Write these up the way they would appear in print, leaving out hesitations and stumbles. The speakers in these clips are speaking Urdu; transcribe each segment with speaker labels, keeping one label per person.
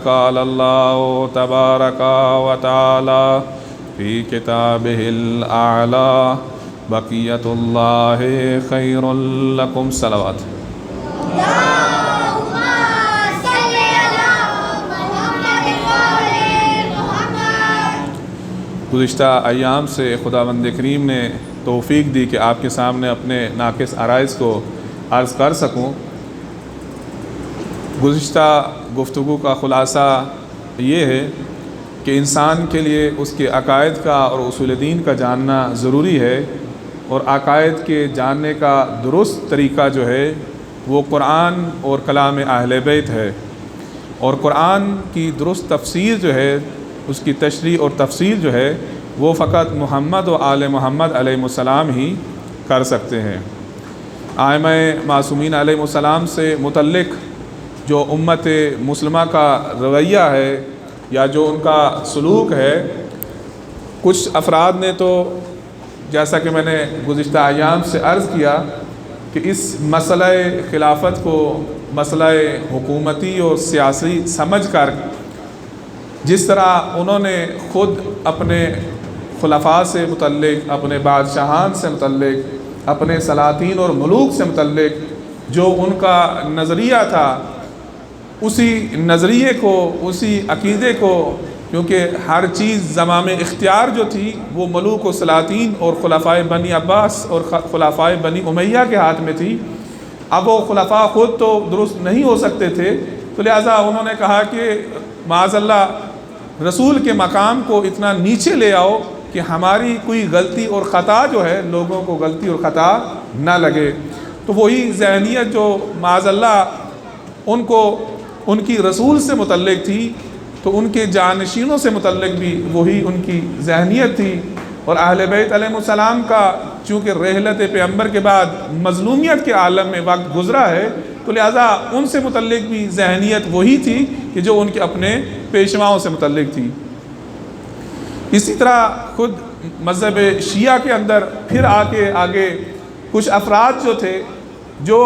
Speaker 1: قال اللہ تبارک و تعالی فی کتابہ الاعلی بقیت اللہ خیر لکم صلوات۔ گزشتہ ایام سے خداوند کریم نے توفیق دی کہ آپ کے سامنے اپنے ناقص عرائض کو عرض کر سکوں۔ گزشتہ گفتگو کا خلاصہ یہ ہے کہ انسان کے لیے اس کے عقائد کا اور اصول دین کا جاننا ضروری ہے، اور عقائد کے جاننے کا درست طریقہ جو ہے وہ قرآن اور کلام اہل بیت ہے، اور قرآن کی درست تفسیر جو ہے، اس کی تشریح اور تفسیر جو ہے وہ فقط محمد و آل محمد علیہ السلام ہی کر سکتے ہیں۔ ائمہ معصومین علیہ السلام سے متعلق جو امت مسلمہ کا رویہ ہے یا جو ان کا سلوک ہے، کچھ افراد نے تو جیسا کہ میں نے گزشتہ ایام سے عرض کیا کہ اس مسئلہ خلافت کو مسئلہ حکومتی اور سیاسی سمجھ کر جس طرح انہوں نے خود اپنے خلفاء سے متعلق، اپنے بادشاہان سے متعلق، اپنے سلاطین اور ملوک سے متعلق جو ان کا نظریہ تھا، اسی نظریے کو، اسی عقیدے کو، کیونکہ ہر چیز زمام اختیار جو تھی وہ ملوک و سلاطین اور خلفائے بنی عباس اور خلفائے بنی امیہ کے ہاتھ میں تھی۔ اب وہ خلفاء خود تو درست نہیں ہو سکتے تھے، تو لہٰذا انہوں نے کہا کہ معاذ اللہ رسول کے مقام کو اتنا نیچے لے آؤ کہ ہماری کوئی غلطی اور خطا جو ہے لوگوں کو غلطی اور خطا نہ لگے۔ تو وہی ذہنیت جو معاذ اللہ ان کو ان کی رسول سے متعلق تھی، تو ان کے جانشینوں سے متعلق بھی وہی ان کی ذہنیت تھی، اور اہل بیت علیہ السلام کا چونکہ رحلت پیغمبر کے بعد مظلومیت کے عالم میں وقت گزرا ہے، تو لہٰذا ان سے متعلق بھی ذہنیت وہی تھی کہ جو ان کے اپنے پیشواؤں سے متعلق تھی۔ اسی طرح خود مذہب شیعہ کے اندر پھر آگے کچھ افراد جو تھے جو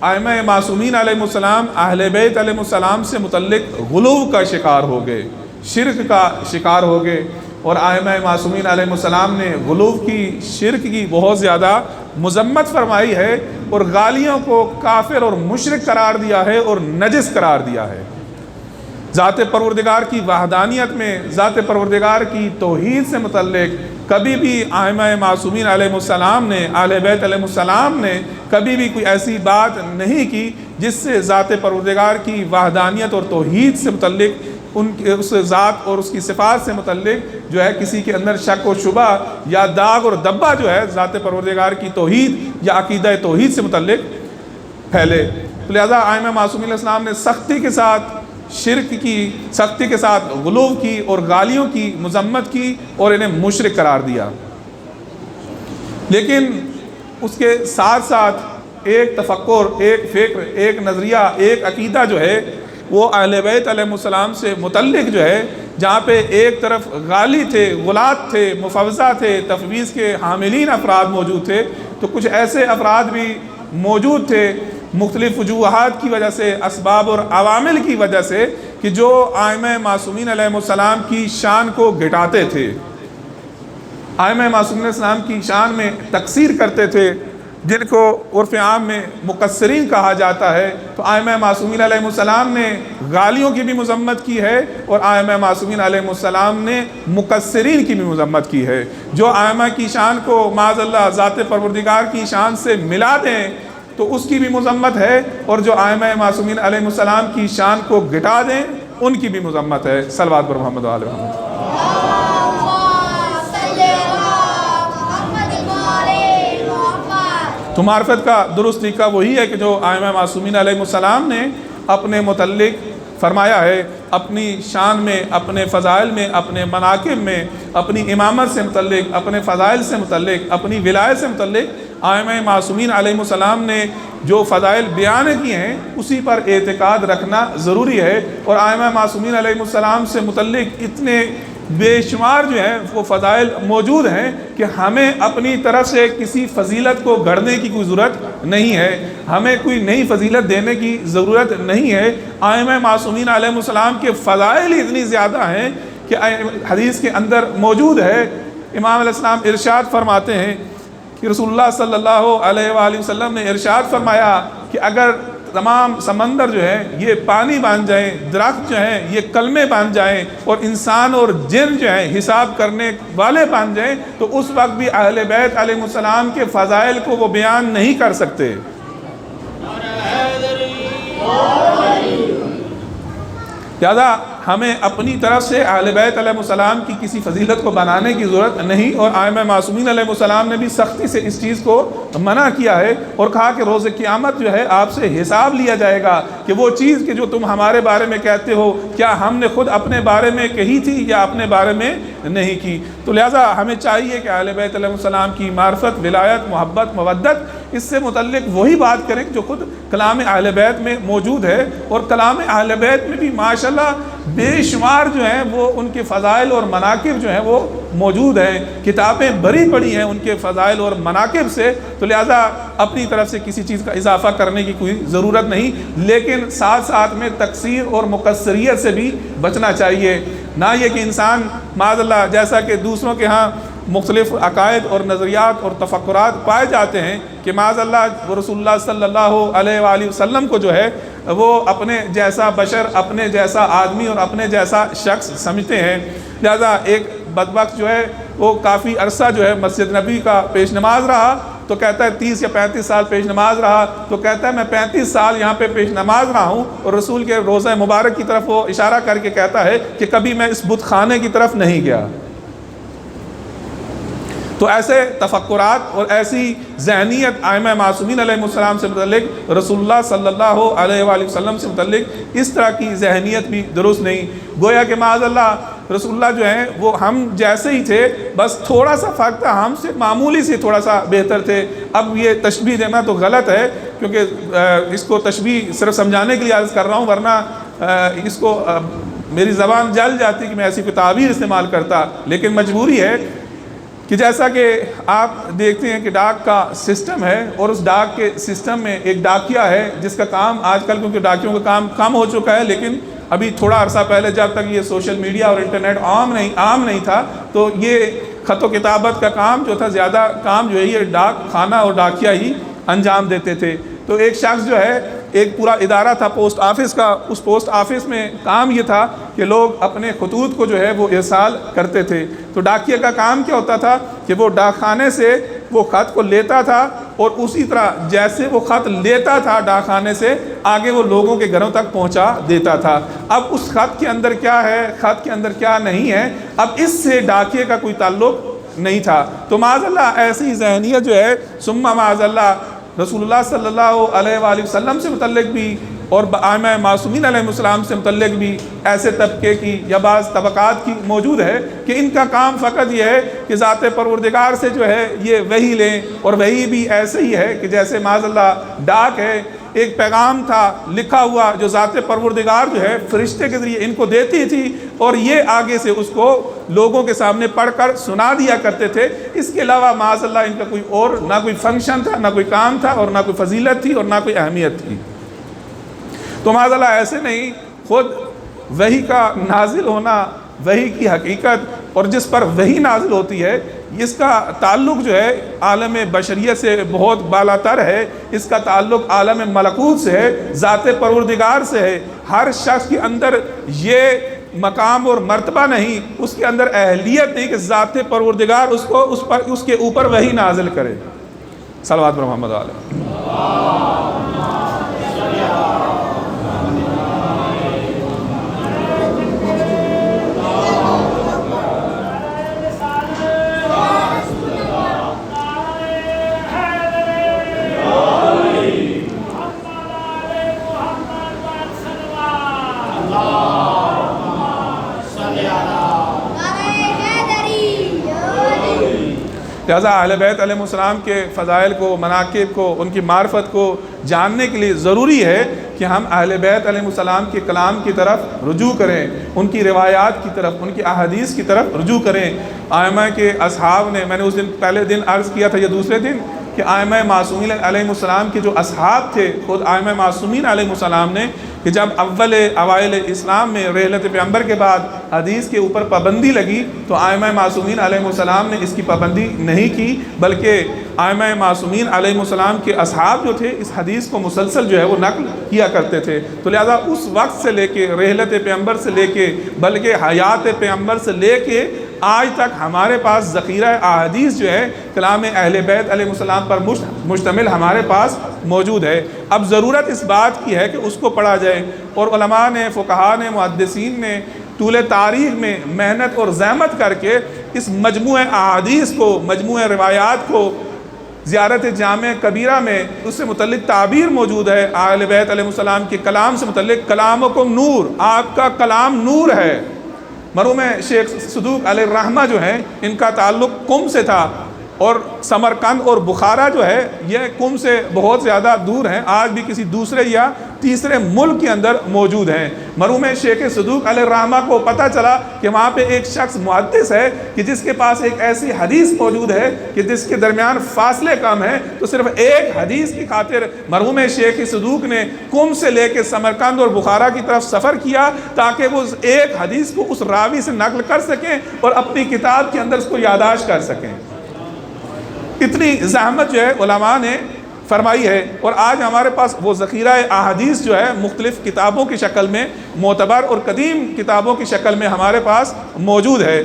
Speaker 1: ائمہ معصومین علیہ السلام، اہل بیت علیہ السلام سے متعلق غلو کا شکار ہو گئے، شرک کا شکار ہو گئے، اور ائمہ معصومین علیہ السلام نے غلو کی، شرک کی بہت زیادہ مذمت فرمائی ہے، اور غالیوں کو کافر اور مشرک قرار دیا ہے اور نجس قرار دیا ہے۔ ذات پروردگار کی وحدانیت میں، ذات پروردگار کی توحید سے متعلق کبھی بھی ائمہ معصومین علیہ السلام نے، اہل بیت علیہ السلام نے کبھی بھی کوئی ایسی بات نہیں کی جس سے ذات پروردگار کی وحدانیت اور توحید سے متعلق، اس ذات اور اس کی صفات سے متعلق جو ہے کسی کے اندر شک و شبہ یا داغ اور دبہ جو ہے ذات پروردگار کی توحید یا عقیدہ توحید سے متعلق پھیلے۔ تو لہذا ائمہ معصومین علیہ السلام نے سختی کے ساتھ شرک کی، سختی کے ساتھ غلو کی اور غالیوں کی مذمت کی اور انہیں مشرک قرار دیا۔ لیکن اس کے ساتھ ساتھ ایک تفکر، ایک فکر، ایک نظریہ، ایک عقیدہ جو ہے وہ اہل بیت علیہ السلام سے متعلق جو ہے، جہاں پہ ایک طرف غالی تھے، غلات تھے، مفوضہ تھے، تفویض کے حاملین افراد موجود تھے، تو کچھ ایسے افراد بھی موجود تھے مختلف وجوہات کی وجہ سے، اسباب اور عوامل کی وجہ سے، کہ جو ائمہ معصومین علیہ السلام کی شان کو گھٹاتے تھے، ائمہ معصومین علیہ السلام کی شان میں تقصیر کرتے تھے، جن کو عرف عام میں مقصرین کہا جاتا ہے۔ تو ائمہ معصومین علیہ السلام نے غالیوں کی بھی مذمت کی ہے، اور ائمہ معصومین علیہ السلام نے مقصرین کی بھی مذمت کی ہے۔ جو ائمہ کی شان کو معاذ اللہ ذات پروردگار کی شان سے ملا دیں تو اس کی بھی مذمت ہے، اور جو ائمہ معصومین علیہ السلام کی شان کو گھٹا دیں ان کی بھی مذمت ہے۔ صلوات پر محمد و آل محمد۔ تو معرفت کا درست طریقہ وہی ہے کہ جو ائمہ معصومین علیہ السلام نے اپنے متعلق فرمایا ہے، اپنی شان میں، اپنے فضائل میں، اپنے مناقب میں، اپنی امامت سے متعلق، اپنے فضائل سے متعلق، اپنی ولایت سے متعلق ائمہ معصومین علیہ السلام نے جو فضائل بیان کیے ہیں اسی پر اعتقاد رکھنا ضروری ہے۔ اور ائمہ معصومین علیہ السلام سے متعلق اتنے بے شمار جو ہیں وہ فضائل موجود ہیں کہ ہمیں اپنی طرف سے کسی فضیلت کو گھڑنے کی کوئی ضرورت نہیں ہے، ہمیں کوئی نئی فضیلت دینے کی ضرورت نہیں ہے۔ ائمہ معصومین علیہ السلام کے فضائل اتنی زیادہ ہیں کہ حدیث کے اندر موجود ہے۔ امام علیہ السلام ارشاد فرماتے ہیں کہ رسول اللہ صلی اللہ علیہ وآلہ وسلم نے ارشاد فرمایا کہ اگر تمام سمندر جو ہے یہ پانی بن جائیں، درخت جو ہیں یہ کلمے بن جائیں، اور انسان اور جن جو ہیں حساب کرنے والے بن جائیں، تو اس وقت بھی اہل بیت علیہ السلام کے فضائل کو وہ بیان نہیں کر سکتے۔ لہذا ہمیں اپنی طرف سے اہل بیت علیہ السلام کی کسی فضیلت کو بنانے کی ضرورت نہیں، اور ائمہ معصومین علیہ السلام نے بھی سختی سے اس چیز کو منع کیا ہے اور کہا کہ روز قیامت جو ہے آپ سے حساب لیا جائے گا کہ وہ چیز کہ جو تم ہمارے بارے میں کہتے ہو کیا ہم نے خود اپنے بارے میں کہی تھی یا اپنے بارے میں نہیں کی۔ تو لہٰذا ہمیں چاہیے کہ اہل بیت علیہ السلام کی معرفت، ولایت، محبت، مودت، اس سے متعلق وہی بات کریں جو خود کلام اہل بیت میں موجود ہے، اور کلام اہل بیت میں بھی ماشاءاللہ بے شمار جو ہیں وہ ان کے فضائل اور مناقب جو ہیں وہ موجود ہیں، کتابیں بھری پڑی ہیں ان کے فضائل اور مناقب سے۔ تو لہٰذا اپنی طرف سے کسی چیز کا اضافہ کرنے کی کوئی ضرورت نہیں، لیکن ساتھ ساتھ میں تقصیر اور مقصریت سے بھی بچنا چاہیے۔ نہ یہ کہ انسان معاذ اللہ جیسا کہ دوسروں کے ہاں مختلف عقائد اور نظریات اور تفکرات پائے جاتے ہیں کہ معاذ اللہ وہ رسول اللہ صلی اللہ علیہ وآلہ وسلم کو جو ہے وہ اپنے جیسا بشر، اپنے جیسا آدمی اور اپنے جیسا شخص سمجھتے ہیں۔ لہذا ایک بدبخت جو ہے وہ کافی عرصہ جو ہے مسجد نبی کا پیش نماز رہا، تو کہتا ہے 30 یا 35 سال پیش نماز رہا، تو کہتا ہے میں 35 سال یہاں پہ پیش نماز رہا ہوں، اور رسول کے روضہ مبارک کی طرف وہ اشارہ کر کے کہتا ہے کہ کبھی میں اس بت خانے کی طرف نہیں گیا۔ تو ایسے تفکرات اور ایسی ذہنیت ائمہ معصومین علیہ السلام سے متعلق، رسول اللہ صلی اللہ علیہ وآلہ وسلم سے متعلق اس طرح کی ذہنیت بھی درست نہیں۔ گویا کہ معاذ اللہ رسول اللہ جو ہیں وہ ہم جیسے ہی تھے، بس تھوڑا سا فرق تھا، ہم سے معمولی سے تھوڑا سا بہتر تھے۔ اب یہ تشبیہ دینا تو غلط ہے، کیونکہ اس کو تشبیہ صرف سمجھانے کے لیے عرض کر رہا ہوں، ورنہ اس کو میری زبان جل جاتی کہ میں ایسی کوئی تعبیر استعمال کرتا، لیکن مجبوری ہے کہ جیسا کہ آپ دیکھتے ہیں کہ ڈاک کا سسٹم ہے، اور اس ڈاک کے سسٹم میں ایک ڈاکیا ہے جس کا کام آج کل، کیونکہ ڈاکیوں کا کام کم ہو چکا ہے، لیکن ابھی تھوڑا عرصہ پہلے جب تک یہ سوشل میڈیا اور انٹرنیٹ عام نہیں تھا، تو یہ خط و کتابت کا کام جو تھا، زیادہ کام جو ہے یہ ڈاک خانہ اور ڈاکیا ہی انجام دیتے تھے۔ تو ایک شخص جو ہے، ایک پورا ادارہ تھا پوسٹ آفس کا، اس پوسٹ آفس میں کام یہ تھا کہ لوگ اپنے خطوط کو جو ہے وہ ارسال کرتے تھے۔ تو ڈاکیے کا کام کیا ہوتا تھا کہ وہ ڈاک خانے سے وہ خط کو لیتا تھا، اور اسی طرح جیسے وہ خط لیتا تھا ڈاک خانے سے، آگے وہ لوگوں کے گھروں تک پہنچا دیتا تھا۔ اب اس خط کے اندر کیا ہے، خط کے اندر کیا نہیں ہے، اب اس سے ڈاکیے کا کوئی تعلق نہیں تھا۔ تو معاذ اللہ ایسی ذہنیت جو ہے، ثم معاذ اللہ رسول اللہ صلی اللہ علیہ وآلہ وسلم سے متعلق بھی اور ائمہ معصومین علیہ السلام سے متعلق بھی ایسے طبقے کی یا بعض طبقات کی موجود ہے کہ ان کا کام فقط یہ ہے کہ ذات پروردگار سے جو ہے یہ وحی لیں، اور وحی بھی ایسے ہی ہے کہ جیسے معاذ اللہ ڈاک ہے، ایک پیغام تھا لکھا ہوا جو ذات پروردگار جو ہے فرشتے کے ذریعے ان کو دیتی تھی، اور یہ آگے سے اس کو لوگوں کے سامنے پڑھ کر سنا دیا کرتے تھے۔ اس کے علاوہ معاذ اللہ ان کا کوئی اور نہ کوئی فنکشن تھا، نہ کوئی کام تھا، اور نہ کوئی فضیلت تھی، اور نہ کوئی اہمیت تھی۔ تو معاذ اللہ ایسے نہیں، خود وحی کا نازل ہونا، وحی کی حقیقت اور جس پر وحی نازل ہوتی ہے، اس کا تعلق جو ہے عالم بشریت سے بہت بالا تر ہے، اس کا تعلق عالم ملکوت سے ہے، ذات پروردگار سے ہے۔ ہر شخص کے اندر یہ مقام اور مرتبہ نہیں، اس کے اندر اہلیت نہیں کہ ذات پروردگار اس کے اوپر وحی نازل کرے۔ صلوات پر محمد علیہ۔ لہٰذا اہل بیت علیہ السلام کے فضائل کو، مناقب کو، ان کی معرفت کو جاننے کے لیے ضروری ہے کہ ہم اہل بیت علیہ السلام کے کلام کی طرف رجوع کریں، ان کی روایات کی طرف، ان کی احادیث کی طرف رجوع کریں۔ ائمہ کے اصحاب نے، میں نے اس دن پہلے دن عرض کیا تھا یا دوسرے دن، کہ ائمہ معصومین علیہ السلام کے جو اصحاب تھے، خود ائمہ معصومین علیہ السلام نے کہ جب اوائل اسلام میں رحلت پیغمبر کے بعد حدیث کے اوپر پابندی لگی تو ائمہ معصومین علیہ السلام نے اس کی پابندی نہیں کی، بلکہ ائمہ معصومین علیہ السلام کے اصحاب جو تھے اس حدیث کو مسلسل جو ہے وہ نقل کیا کرتے تھے۔ تو لہذا اس وقت سے لے کے، رحلت پیغمبر سے لے کے، بلکہ حیات پیغمبر سے لے کے آج تک ہمارے پاس ذخیرہ احادیث جو ہے کلام اہل بیت علیہ السلام پر مشتمل ہمارے پاس موجود ہے۔ اب ضرورت اس بات کی ہے کہ اس کو پڑھا جائے، اور علماء نے، فقہاء نے، محدثین نے طول تاریخ میں محنت اور زحمت کر کے اس مجموعہ احادیث کو، مجموعہ روایات کو، زیارت جامع کبیرہ میں اس سے متعلق تعبیر موجود ہے اہل بیت علیہ السلام کے کلام سے متعلق، کلامکم نور، آپ کا کلام نور ہے۔ مرحوم شیخ صدوق علیہ الرحمہ جو ہیں، ان کا تعلق قم سے تھا، اور سمرقند اور بخارا جو ہے یہ قم سے بہت زیادہ دور ہیں، آج بھی کسی دوسرے یا تیسرے ملک کے اندر موجود ہیں۔ مرحوم شیخ صدوق علیہ الرحمہ کو پتہ چلا کہ وہاں پہ ایک شخص محدث ہے کہ جس کے پاس ایک ایسی حدیث موجود ہے کہ جس کے درمیان فاصلے کم ہیں، تو صرف ایک حدیث کی خاطر مرحوم شیخ صدوق نے قم سے لے کے سمرقند اور بخارا کی طرف سفر کیا تاکہ وہ اس ایک حدیث کو اس راوی سے نقل کر سکیں اور اپنی کتاب کے اندر اس کو یادداشت کر سکیں۔ اتنی زحمت جو ہے علماء نے فرمائی ہے، اور آج ہمارے پاس وہ ذخیرہ احادیث جو ہے مختلف کتابوں کی شکل میں، معتبر اور قدیم کتابوں کی شکل میں ہمارے پاس موجود ہے،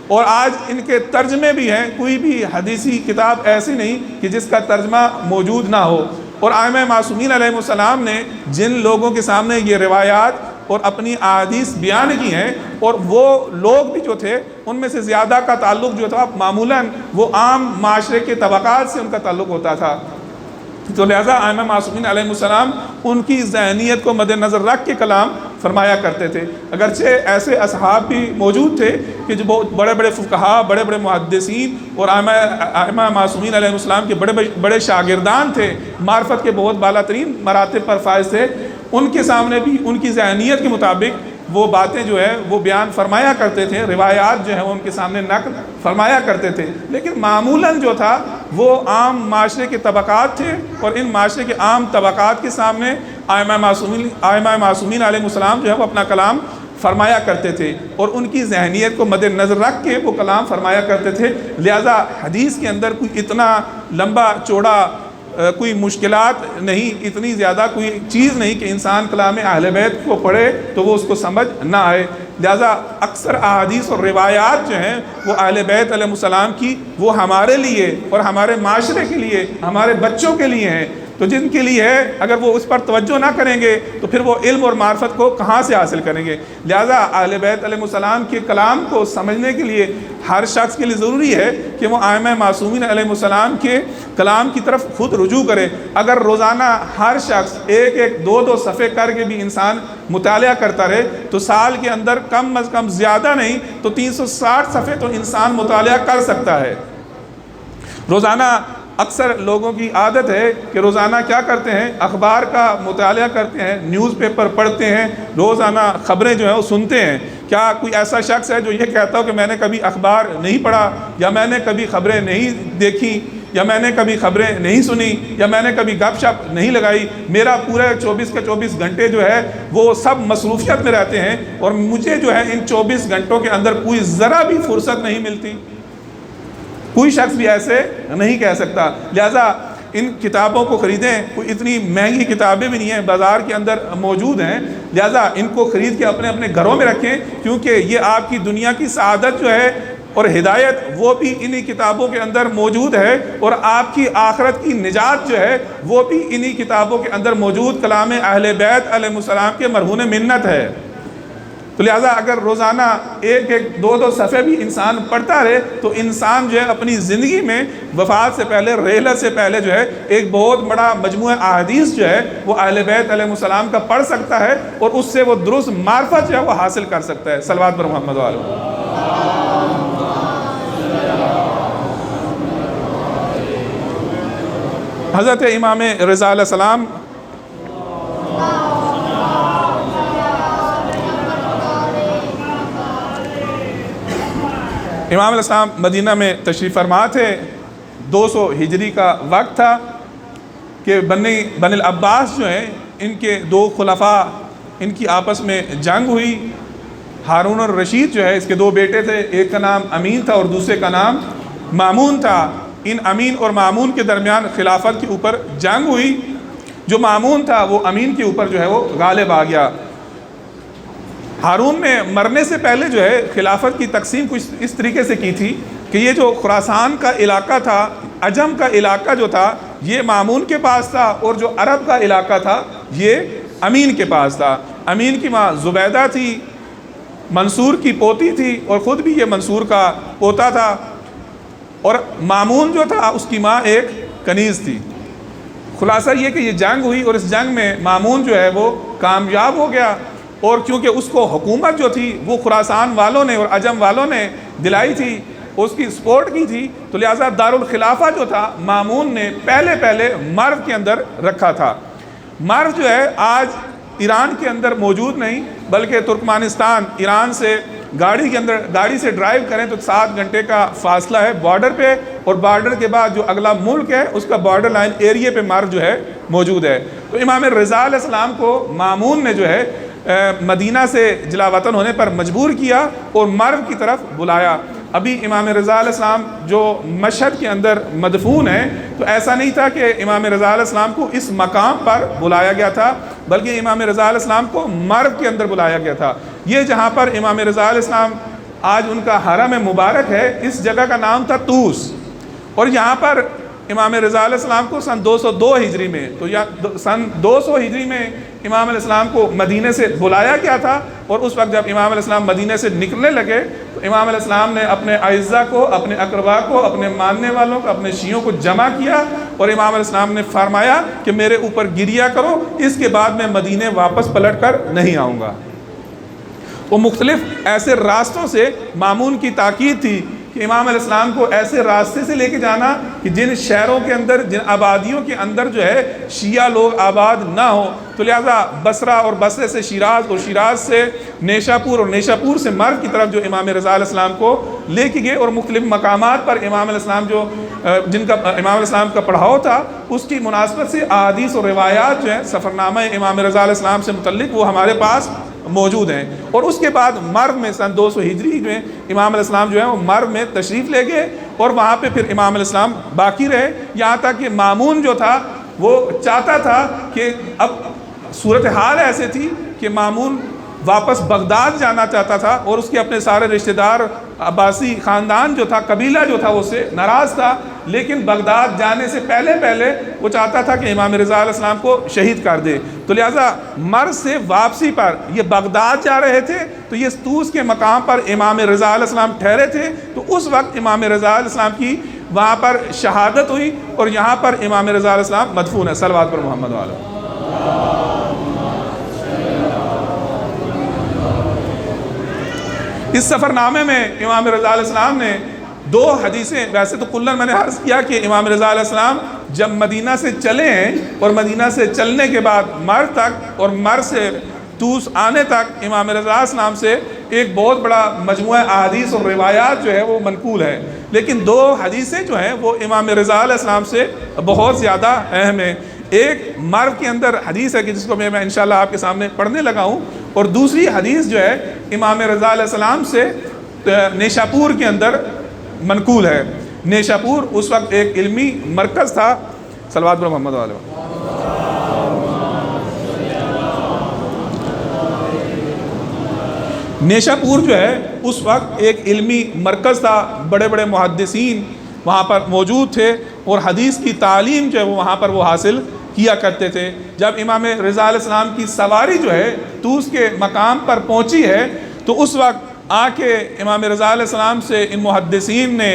Speaker 1: اور آج ان کے ترجمے بھی ہیں۔ کوئی بھی حدیثی کتاب ایسی نہیں کہ جس کا ترجمہ موجود نہ ہو، اور ائمہ معصومین علیہ السلام نے جن لوگوں کے سامنے یہ روایات اور اپنی احادیث بیان کی ہیں، اور وہ لوگ بھی جو تھے ان میں سے زیادہ کا تعلق جو تھا معمولاً وہ عام معاشرے کے طبقات سے ان کا تعلق ہوتا تھا۔ تو لہٰذا ائمہ معصومین علیہ السلام ان کی ذہنیت کو مد نظر رکھ کے کلام فرمایا کرتے تھے، اگرچہ ایسے اصحاب بھی موجود تھے کہ جو بہت بڑے بڑے فقہاء، بڑے بڑے محدثین اور ائمہ معصومین علیہ السلام کے بڑے شاگردان تھے، معرفت کے بہت بالا ترین مراتب پر فائز تھے، ان کے سامنے بھی ان کی ذہنیت کے مطابق وہ باتیں جو ہے وہ بیان فرمایا کرتے تھے، روایات جو ہے وہ ان کے سامنے نقل فرمایا کرتے تھے، لیکن معمولاً جو تھا وہ عام معاشرے کے طبقات تھے، اور ان معاشرے کے عام طبقات کے سامنے ائمہ معصومین علیہ السلام جو ہے وہ اپنا کلام فرمایا کرتے تھے، اور ان کی ذہنیت کو مد نظر رکھ کے وہ کلام فرمایا کرتے تھے۔ لہٰذا حدیث کے اندر کوئی اتنا لمبا چوڑا کوئی مشکلات نہیں، اتنی زیادہ کوئی چیز نہیں کہ انسان کلام اہل بیت کو پڑھے تو وہ اس کو سمجھ نہ آئے۔ لہٰذا اکثر احادیث اور روایات جو ہیں وہ اہل بیت علیہ السلام کی، وہ ہمارے لیے اور ہمارے معاشرے کے لیے، ہمارے بچوں کے لیے ہیں، تو جن کے لیے ہے اگر وہ اس پر توجہ نہ کریں گے تو پھر وہ علم اور معرفت کو کہاں سے حاصل کریں گے۔ لہٰذا اہل بیت علیہ السلام کے کلام کو سمجھنے کے لیے ہر شخص کے لیے ضروری ہے کہ وہ ائمہ معصومین علیہ السلام کے کلام کی طرف خود رجوع کرے۔ اگر روزانہ ہر شخص ایک دو صفحے کر کے بھی انسان مطالعہ کرتا رہے تو سال کے اندر کم از کم زیادہ نہیں تو 360 صفحے تو انسان مطالعہ کر سکتا ہے روزانہ۔ اکثر لوگوں کی عادت ہے کہ روزانہ کیا کرتے ہیں، اخبار کا مطالعہ کرتے ہیں، نیوز پیپر پڑھتے ہیں، روزانہ خبریں جو ہیں وہ سنتے ہیں۔ کیا کوئی ایسا شخص ہے جو یہ کہتا ہو کہ میں نے کبھی اخبار نہیں پڑھا، یا میں نے کبھی خبریں نہیں دیکھی، یا میں نے کبھی خبریں نہیں سنی، یا میں نے کبھی گپ شپ نہیں لگائی، میرا پورے 24 کے 24 گھنٹے جو ہے وہ سب مصروفیت میں رہتے ہیں اور مجھے جو ہے ان 24 گھنٹوں کے اندر کوئی ذرا بھی فرصت نہیں ملتی؟ کوئی شخص بھی ایسے نہیں کہہ سکتا۔ لہٰذا ان کتابوں کو خریدیں، کوئی اتنی مہنگی کتابیں بھی نہیں ہیں، بازار کے اندر موجود ہیں، لہٰذا ان کو خرید کے اپنے اپنے گھروں میں رکھیں، کیونکہ یہ آپ کی دنیا کی سعادت جو ہے اور ہدایت وہ بھی انہی کتابوں کے اندر موجود ہے، اور آپ کی آخرت کی نجات جو ہے وہ بھی انہی کتابوں کے اندر موجود کلام اہل بیت علیہ السلام کے مرہون منت ہے۔ تو لہٰذا اگر روزانہ ایک دو صفحے بھی انسان پڑھتا رہے تو انسان جو ہے اپنی زندگی میں وفات سے پہلے، رحلت سے پہلے جو ہے ایک بہت بڑا مجموعہ احادیث جو ہے وہ اہل بیت علیہ السلام کا پڑھ سکتا ہے، اور اس سے وہ درست معرفت جو ہے وہ حاصل کر سکتا ہے۔ صلوات بر محمد وعلیہ حضرت امام رضا علیہ السلام امام علیہ السلام مدینہ میں تشریف فرما تھے. 200 ہجری کا وقت تھا کہ بنی العباس جو ہیں ان کے 2 خلفاء ان کی آپس میں جنگ ہوئی. ہارون الرشید جو ہے اس کے 2 بیٹے تھے، ایک کا نام امین تھا اور دوسرے کا نام مامون تھا. ان امین اور مامون کے درمیان خلافت کے اوپر جنگ ہوئی. جو مامون تھا وہ امین کے اوپر جو ہے وہ غالب آ گیا. ہارون نے مرنے سے پہلے جو ہے خلافت کی تقسیم کچھ اس طریقے سے کی تھی کہ یہ جو خراسان کا علاقہ تھا، عجم کا علاقہ جو تھا، یہ مامون کے پاس تھا، اور جو عرب کا علاقہ تھا یہ امین کے پاس تھا. امین کی ماں زبیدہ تھی، منصور کی پوتی تھی، اور خود بھی یہ منصور کا پوتا تھا. اور مامون جو تھا اس کی ماں ایک کنیز تھی. خلاصہ یہ کہ یہ جنگ ہوئی اور اس جنگ میں مامون جو ہے وہ کامیاب ہو گیا، اور کیونکہ اس کو حکومت جو تھی وہ خراسان والوں نے اور عجم والوں نے دلائی تھی، اس کی سپورٹ کی تھی، تو لہٰذا دارالخلافہ جو تھا مامون نے پہلے مرو کے اندر رکھا تھا. مرو جو ہے آج ایران کے اندر موجود نہیں، بلکہ ترکمانستان ایران سے گاڑی سے ڈرائیو کریں تو 7 گھنٹے کا فاصلہ ہے بارڈر پہ، اور بارڈر کے بعد جو اگلا ملک ہے اس کا بارڈر لائن ایریے پہ مرو جو ہے موجود ہے. تو امام رضا علیہ السلام کو مامون نے جو ہے مدینہ سے جلا وطن ہونے پر مجبور کیا اور مرو کی طرف بلایا. ابھی امام رضا علیہ السلام جو مشہد کے اندر مدفون ہیں، تو ایسا نہیں تھا کہ امام رضا علیہ السلام کو اس مقام پر بلایا گیا تھا، بلکہ امام رضا علیہ السلام کو مرو کے اندر بلایا گیا تھا. یہ جہاں پر امام رضا علیہ السلام آج ان کا حرم مبارک ہے، اس جگہ کا نام تھا طوس. اور یہاں پر امام رضا علیہ السلام کو سن 202 ہجری میں، تو سن 200 ہجری میں امام علیہ السلام کو مدینہ سے بلایا گیا تھا. اور اس وقت جب امام علیہ السلام مدینہ سے نکلنے لگے تو امام علیہ السلام نے اپنے اعزاء کو، اپنے اقربا کو، اپنے ماننے والوں کو، اپنے شیعوں کو جمع کیا، اور امام علیہ السلام نے فرمایا کہ میرے اوپر گریا کرو، اس کے بعد میں مدینہ واپس پلٹ کر نہیں آؤں گا. وہ مختلف ایسے راستوں سے مامون کی تاکید تھی کہ امام علیہ السلام کو ایسے راستے سے لے کے جانا کہ جن شہروں کے اندر، جن آبادیوں کے اندر جو ہے شیعہ لوگ آباد نہ ہوں. تو لہٰذا بصرہ اور بصرے سے شیراز، اور شیراز سے نیشا پور، اور نیشا پور سے مرو کی طرف جو امام رضا علیہ السلام کو لے کے گئے، اور مختلف مقامات پر امام علیہ السلام جن کا امام علیہ السلام کا پڑھاؤ تھا، اس کی مناسبت سے احادیث اور روایات جو ہیں سفرنامہ امام رضا علیہ السلام سے متعلق وہ ہمارے پاس موجود ہیں. اور اس کے بعد مرو میں سن 200 ہجری میں امام علیہ السلام جو ہے وہ مرو میں تشریف لے گئے، اور وہاں پہ پھر امام علیہ السلام باقی رہے، یہاں تک کہ مامون جو تھا وہ چاہتا تھا کہ اب صورتحال ایسے تھی کہ مامون واپس بغداد جانا چاہتا تھا، اور اس کے اپنے سارے رشتہ دار، عباسی خاندان جو تھا، قبیلہ جو تھا، وہ اس سے ناراض تھا. لیکن بغداد جانے سے پہلے وہ چاہتا تھا کہ امام رضا علیہ السلام کو شہید کر دے. تو لہٰذا مرو سے واپسی پر یہ بغداد جا رہے تھے، تو یہ طوس کے مقام پر امام رضا علیہ السلام ٹھہرے تھے. تو اس وقت امام رضا علیہ السلام کی وہاں پر شہادت ہوئی، اور یہاں پر امام رضا علیہ السلام مدفون ہے. صلوات پر محمد والا. اس سفر نامے میں امام رضا علیہ السلام نے 2 حدیثیں، ویسے تو کلن میں نے عرض کیا کہ امام رضا علیہ السلام جب مدینہ سے چلے ہیں، اور مدینہ سے چلنے کے بعد مرو تک، اور مرو سے طوس آنے تک امام رضا علیہ السلام سے ایک بہت بڑا مجموعہ احادیث اور روایات جو ہے وہ منقول ہے. لیکن 2 حدیثیں جو ہیں وہ امام رضا علیہ السلام سے بہت زیادہ اہم ہیں. ایک مرو کے اندر حدیث ہے کہ جس کو میں انشاءاللہ آپ کے سامنے پڑھنے لگا ہوں، اور دوسری حدیث جو ہے امام رضا علیہ السلام سے نیشاپور کے اندر منقول ہے. نیشاپور اس وقت ایک علمی مرکز تھا. صلوات پر محمد علیہ. نیشاپور جو ہے اس وقت ایک علمی مرکز تھا، بڑے بڑے محدثین وہاں پر موجود تھے، اور حدیث کی تعلیم جو ہے وہاں پر وہ حاصل کیا کرتے تھے. جب امام رضا علیہ السلام کی سواری جو ہے طوس کے مقام پر پہنچی ہے، تو اس وقت آ کے امام رضا علیہ السلام سے ان محدثین نے،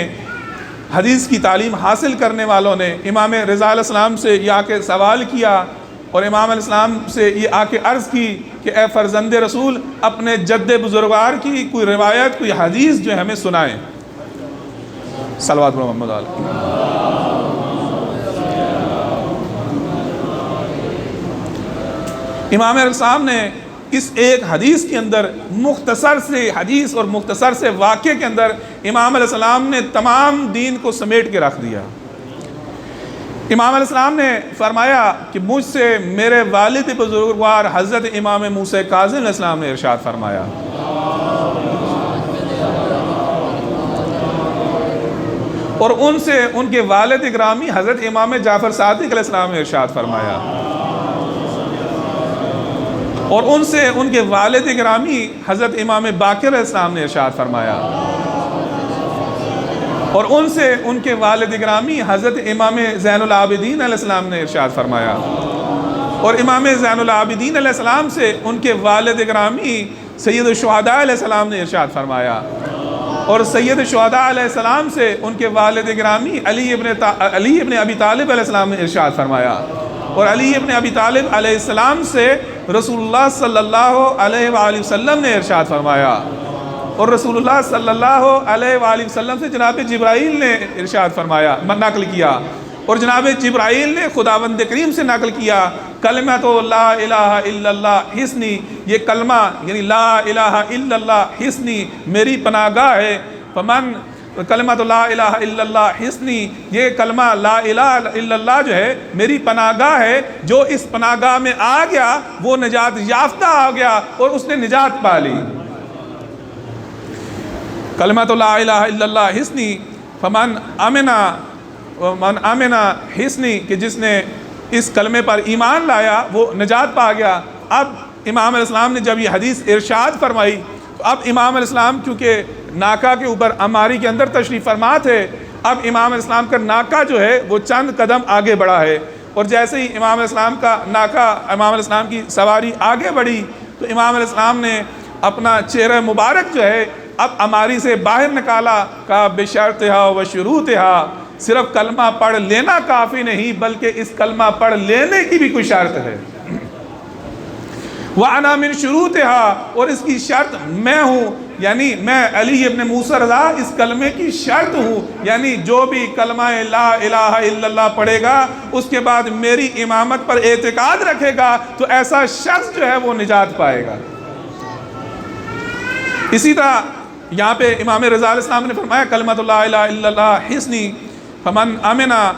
Speaker 1: حدیث کی تعلیم حاصل کرنے والوں نے امام رضا علیہ السلام سے یہ آ کے سوال کیا، اور امام علیہ السلام سے یہ آ کے عرض کی کہ اے فرزند رسول، اپنے جد بزرگوار کی کوئی روایت، کوئی حدیث جو ہے ہمیں سنائیں. صلوات پر محمد علیہ. امام علیہ السلام نے اس ایک حدیث کے اندر مختصر سے حدیث اور مختصر سے واقعے کے اندر امام علیہ السلام نے تمام دین کو سمیٹ کے رکھ دیا۔ امام علیہ السلام نے فرمایا کہ مجھ سے میرے والد بزرگوار حضرت امام موسیٰ کاظم علیہ السلام نے ارشاد فرمایا، اور ان سے ان کے والد گرامی حضرت امام جعفر صادق علیہ السلام نے ارشاد فرمایا، اور ان سے ان کے والد گرامی حضرت امام باقر علیہ السلام نے ارشاد فرمایا، اور ان سے ان کے والد گرامی حضرت امام زین العابدین علیہ السلام نے ارشاد فرمایا، اور امام زین العابدین علیہ السلام سے ان کے والد گرامی سید الشہداء علیہ السلام نے ارشاد فرمایا، اور سید الشہداء علیہ السلام سے ان کے والد گرامی علی ابن ابی طالب علیہ السلام نے ارشاد فرمایا، اور علی ابن ابی طالب علیہ السلام سے رسول اللہ صلی اللہ علیہ وآلہ وسلم نے ارشاد فرمایا، اور رسول اللہ صلی اللہ علیہ وآلہ وسلم سے جناب جبرائیل نے ارشاد فرمایا، نقل کیا، اور جناب جبرائیل نے خداوند کریم سے نقل کیا کلمۃ لا الہ الا اللہ حصنی، یہ کلمہ یعنی لا الہ الا اللہ حصنی میری پناہ گاہ ہے، فمن کلمۃ لا الہ الا اللہ حصنی، یہ کلمہ لا الہ الا اللہ جو ہے میری پناہ گاہ ہے، جو اس پناہ گاہ میں آ گیا وہ نجات یافتہ آ گیا اور اس نے نجات پا لی۔ کلمۃ لا الہ الا اللہ حصنی فمن آمنا حصنی، کہ جس نے اس کلمے پر ایمان لایا وہ نجات پا گیا۔ اب امام علیہ السلام نے جب یہ حدیث ارشاد فرمائی تو اب امام علیہ السلام چونکہ ناکہ کے اوپر عماری کے اندر تشریف فرما تھے، اب امام علیہ السلام کا ناکہ جو ہے وہ چند قدم آگے بڑھا ہے، اور جیسے ہی امام علیہ السلام کا ناکہ امام علیہ السلام کی سواری آگے بڑھی تو امام علیہ السلام نے اپنا چہرہ مبارک جو ہے اب عماری سے باہر نکالا، کہا بشرطہا و شروطہا، صرف کلمہ پڑھ لینا کافی نہیں بلکہ اس کلمہ پڑھ لینے کی بھی کوئی شرط ہے۔ وَأَنَا مِن شُرُوطِهَا، اور اس کی شرط میں ہوں، یعنی میں علی ابن موسیٰ رضا اس کلمے کی شرط ہوں، یعنی جو بھی کلمہ لا الہ الا اللہ پڑھے گا اس کے بعد میری امامت پر اعتقاد رکھے گا تو ایسا شخص جو ہے وہ نجات پائے گا۔ اسی طرح یہاں پہ امام رضا علیہ السلام نے فرمایا کلمۃ لا الہ الا اللہ حصنی فمن آمنا،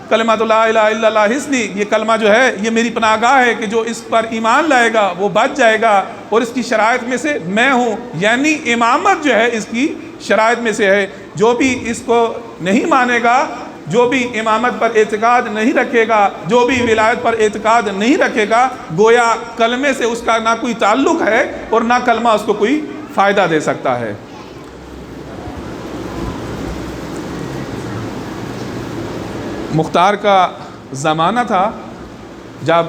Speaker 1: کلمۃ لا الہ الا اللہ حصنی، یہ کلمہ جو ہے یہ میری پناہ گاہ ہے کہ جو اس پر ایمان لائے گا وہ بچ جائے گا، اور اس کی شرائط میں سے میں ہوں، یعنی امامت جو ہے اس کی شرائط میں سے ہے۔ جو بھی اس کو نہیں مانے گا، جو بھی امامت پر اعتقاد نہیں رکھے گا، جو بھی ولایت پر اعتقاد نہیں رکھے گا، گویا کلمے سے اس کا نہ کوئی تعلق ہے اور نہ کلمہ اس کو کوئی فائدہ دے سکتا ہے۔ مختار کا زمانہ تھا جب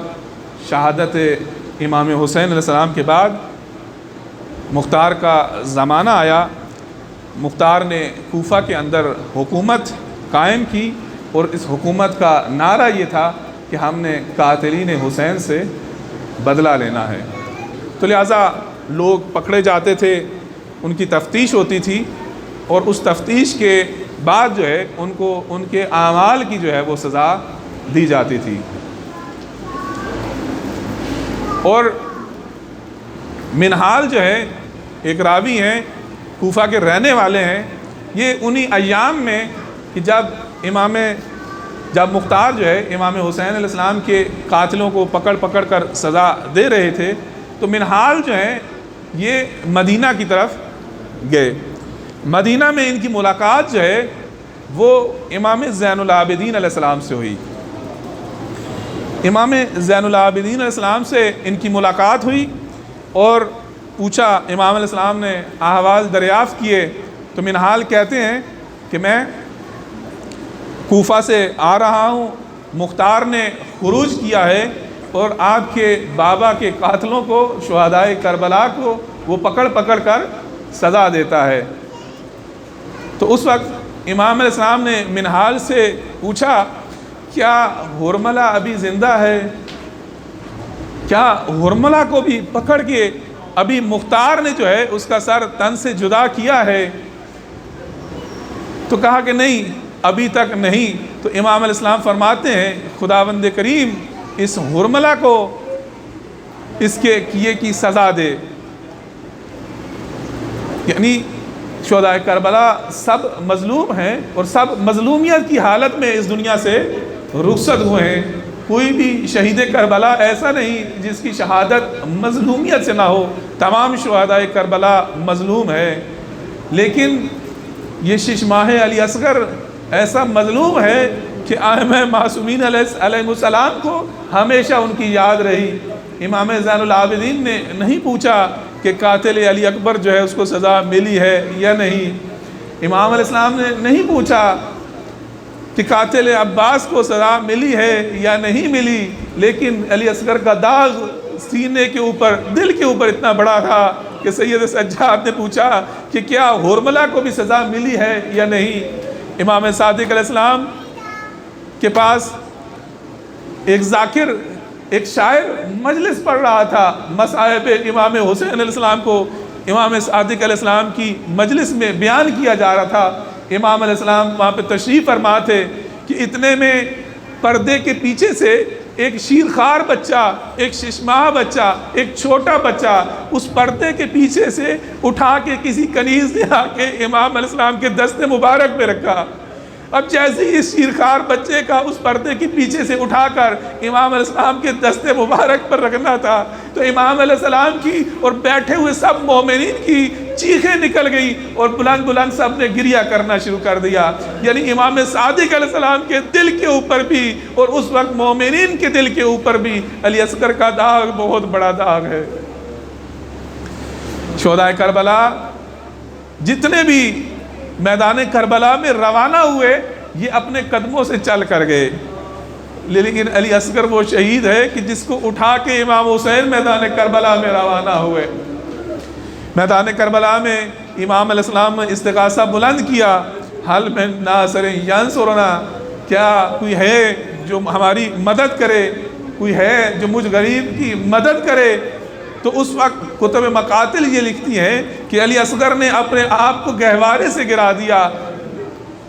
Speaker 1: شہادت امام حسین علیہ السلام کے بعد مختار کا زمانہ آیا۔ مختار نے کوفہ کے اندر حکومت قائم کی، اور اس حکومت کا نعرہ یہ تھا کہ ہم نے قاتلین حسین سے بدلہ لینا ہے۔ تو لہٰذا لوگ پکڑے جاتے تھے، ان کی تفتیش ہوتی تھی، اور اس تفتیش کے بعد جو ہے ان کو ان کے اعمال کی جو ہے وہ سزا دی جاتی تھی۔ اور منہال جو ہے ایک راوی ہیں، کوفہ کے رہنے والے ہیں، یہ انہی ایام میں کہ جب مختار جو ہے امام حسین علیہ السلام کے قاتلوں کو پکڑ کر سزا دے رہے تھے، تو منہال جو ہیں یہ مدینہ کی طرف گئے۔ مدینہ میں ان کی ملاقات جو ہے وہ امام زین العابدین علیہ السلام سے ہوئی۔ امام زین العابدین علیہ السلام سے ان کی ملاقات ہوئی اور پوچھا، امام علیہ السلام نے احوال دریافت کیے تو منہال کہتے ہیں کہ میں کوفہ سے آ رہا ہوں، مختار نے خروج کیا ہے اور آپ کے بابا کے قاتلوں کو، شہدائے کربلا کو وہ پکڑ کر سزا دیتا ہے۔ تو اس وقت امام علیہ السلام نے منہال سے پوچھا، کیا حرملہ ابھی زندہ ہے؟ کیا حرملہ کو بھی پکڑ کے ابھی مختار نے جو ہے اس کا سر تن سے جدا کیا ہے؟ تو کہا کہ نہیں، ابھی تک نہیں۔ تو امام علیہ السلام فرماتے ہیں خداوند کریم اس حرملہ کو اس کے کیے کی سزا دے۔ یعنی شہدائے کربلا سب مظلوم ہیں اور سب مظلومیت کی حالت میں اس دنیا سے رخصت ہوئے ہیں۔ کوئی بھی شہید کربلا ایسا نہیں جس کی شہادت مظلومیت سے نہ ہو، تمام شہدائے کربلا مظلوم ہے۔ لیکن یہ ششماہ علی اصغر ایسا مظلوم ہے کہ ائمہ معصومین علیہ السلام کو ہمیشہ ان کی یاد رہی۔ امام زین العابدین نے نہیں پوچھا کہ قاتل علی اکبر جو ہے اس کو سزا ملی ہے یا نہیں۔ امام علیہ السلام نے نہیں پوچھا کہ قاتل عباس کو سزا ملی ہے یا نہیں ملی، لیکن علی اصغر کا داغ سینے کے اوپر، دل کے اوپر اتنا بڑا تھا کہ سید سجاد نے پوچھا کہ کیا ہرملہ کو بھی سزا ملی ہے یا نہیں۔ امام صادق علیہ السلام کے پاس ایک ذاکر، ایک شاعر مجلس پڑھ رہا تھا، مصائب امام حسین علیہ السلام کو امام صادق علیہ السلام کی مجلس میں بیان کیا جا رہا تھا۔ امام علیہ السلام وہاں پہ تشریف فرما تھے کہ اتنے میں پردے کے پیچھے سے ایک شیرخوار بچہ، ایک ششماہ بچہ، ایک چھوٹا بچہ اس پردے کے پیچھے سے اٹھا کے کسی کنیز نے آ کے امام علیہ السلام کے دست مبارک پہ رکھا۔ اب جیسے ہی اس شیرخوار بچے کا اس پردے کے پیچھے سے اٹھا کر امام علیہ السلام کے دست مبارک پر رکھنا تھا تو امام علیہ السلام کی اور بیٹھے ہوئے سب مومنین کی چیخیں نکل گئی اور بلند بلند سب نے گریہ کرنا شروع کر دیا۔ یعنی امام صادق علیہ السلام کے دل کے اوپر بھی اور اس وقت مومنین کے دل کے اوپر بھی علی اصغر کا داغ بہت بڑا داغ ہے۔ شہدائے کربلا جتنے بھی میدان کربلا میں روانہ ہوئے یہ اپنے قدموں سے چل کر گئے، لیکن علی اصغر وہ شہید ہے کہ جس کو اٹھا کے امام حسین میدان کربلا میں روانہ ہوئے۔ میدان کربلا میں امام علیہ السلام نے استغاثہ بلند کیا، حل من ناصر ینصرنا، کیا کوئی ہے جو ہماری مدد کرے، کوئی ہے جو مجھ غریب کی مدد کرے۔ تو اس وقت کتب مقاتل یہ لکھتی ہیں کہ علی اصغر نے اپنے آپ کو گہوارے سے گرا دیا،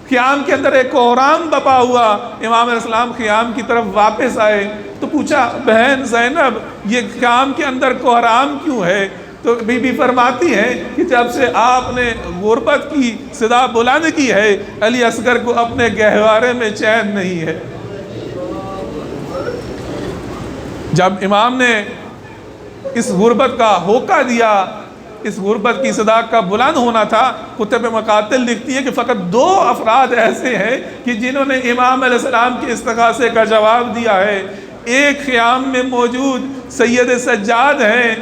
Speaker 1: خیام کے اندر ایک کوہرام بپا ہوا۔ امام علیہ السلام خیام کی طرف واپس آئے تو پوچھا بہن زینب یہ خیام کے اندر کوہرام کیوں ہے؟ تو بی بی فرماتی ہیں کہ جب سے آپ نے غربت کی صدا بلند کی ہے علی اصغر کو اپنے گہوارے میں چین نہیں ہے۔ جب امام نے اس غربت کا ہوکہ دیا، اس غربت کی صدا کا بلند ہونا تھا، کتب مقاتل لکھتی ہے کہ فقط 2 افراد ایسے ہیں کہ جنہوں نے امام علیہ السلام کے استغاثے کا جواب دیا ہے۔ ایک خیام میں موجود سید سجاد ہیں،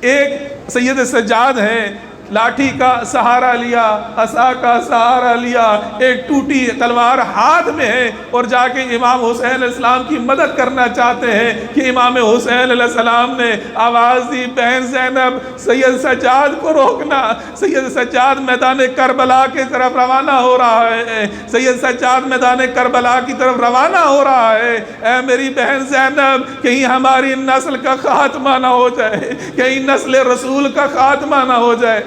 Speaker 1: ایک سید سجاد ہیں، لاٹھی کا سہارا لیا، عصا کا سہارا لیا، ایک ٹوٹی تلوار ہاتھ میں ہے اور جا کے امام حسین علیہ السلام کی مدد کرنا چاہتے ہیں کہ امام حسین علیہ السلام نے آواز دی بہن زینب سید سجاد کو روکنا۔ سید سجاد میدان کربلا کی طرف روانہ ہو رہا ہے، سید سجاد میدان کربلا کی طرف روانہ ہو رہا ہے۔ اے میری بہن زینب کہیں ہماری نسل کا خاتمہ نہ ہو جائے، کہیں نسل رسول کا خاتمہ نہ ہو جائے۔